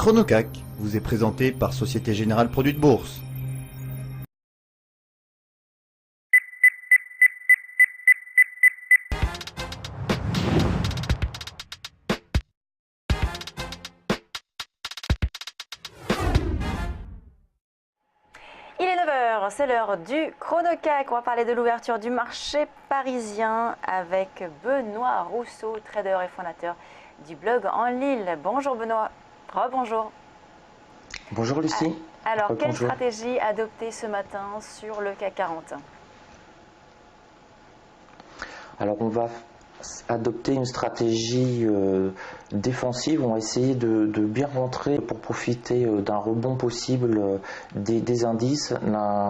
Chronocac vous est présenté par Société Générale Produits de Bourse. Il est 9 h, c'est l'heure du Chronocac. On va parler de l'ouverture du marché parisien avec Benoît Rousseau, trader et fondateur du blog En Lille. Bonjour Benoît. Rebonjour. Bonjour Lucie. Alors, quelle stratégie adopter ce matin sur le CAC 40? Alors on va adopter une stratégie défensive. On va essayer de bien rentrer pour profiter d'un rebond possible des indices,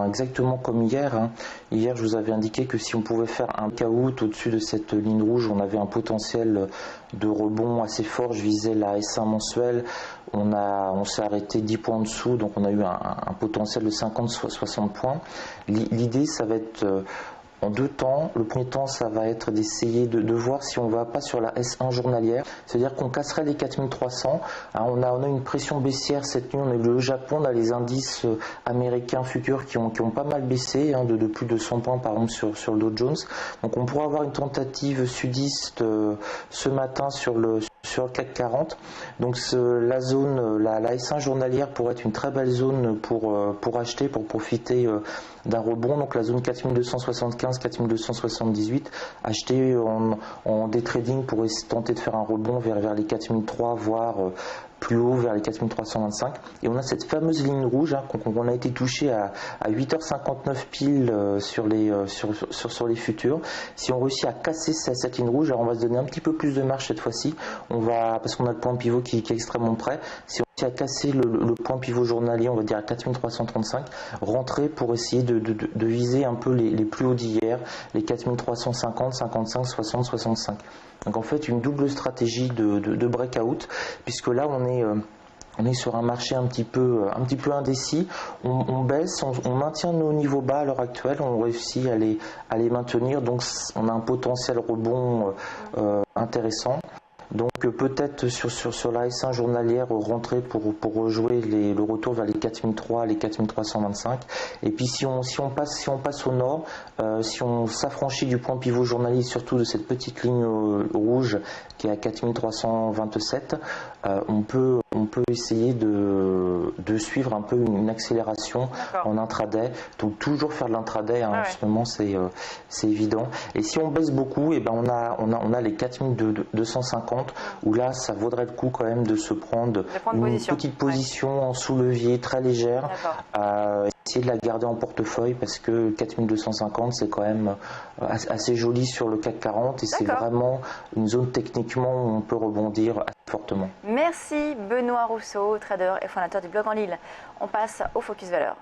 exactement comme hier. Hier, je vous avais indiqué que si on pouvait faire un breakout au-dessus de cette ligne rouge, on avait un potentiel de rebond assez fort. Je visais la S1 mensuelle. On s'est arrêté 10 points en dessous, donc on a eu un potentiel de 50-60 points. L'idée, ça va être en deux temps. Le premier temps, ça va être d'essayer de voir si on ne va pas sur la S1 journalière, c'est-à-dire qu'on casserait les 4300. On a une pression baissière cette nuit. On a le Japon, on a les indices américains futurs qui ont pas mal baissé, de plus de 100 points par exemple sur le Dow Jones. Donc on pourra avoir une tentative sudiste ce matin sur le CAC 40. Donc la zone, la S1 journalière pourrait être une très belle zone pour acheter, pour profiter d'un rebond. Donc la zone 4275, 4278, acheter en day trading pour tenter de faire un rebond vers les 4003, voire plus haut vers les 4325. Et on a cette fameuse ligne rouge qu'on a été touché à 8h59 pile sur les futurs. Si on réussit à casser cette ligne rouge, alors on va se donner un petit peu plus de marge cette fois-ci, parce qu'on a le point pivot qui est extrêmement près. Si on réussit à casser le point pivot journalier, on va dire à 4335, rentrer pour essayer de viser un peu les plus hauts d'hier, les 4350, 55, 60, 65. Donc en fait une double stratégie de breakout, puisque là on est sur un marché un petit peu indécis. On baisse, on maintient nos niveaux bas à l'heure actuelle, on réussit à les maintenir, donc on a un potentiel rebond intéressant. Donc peut-être sur la S1 journalière rentrer pour rejouer le retour vers les 4003, les 4325. Et puis si on passe au nord, si on s'affranchit du point pivot journalier, surtout de cette petite ligne rouge qui est à 4327, on peut essayer de suivre un peu une accélération en intraday. Donc toujours faire de l'intraday, en ce moment c'est évident. Et si on baisse beaucoup, on a les 4250, où là ça vaudrait le coup quand même de se prendre une petite position en sous-levier très légère, essayer de la garder en portefeuille, parce que 4250 c'est quand même assez joli sur le CAC 40 et c'est vraiment une zone techniquement où on peut rebondir assez fortement. Merci Benoît Rousseau, trader et fondateur du blog En Lille. On passe au Focus Valeur.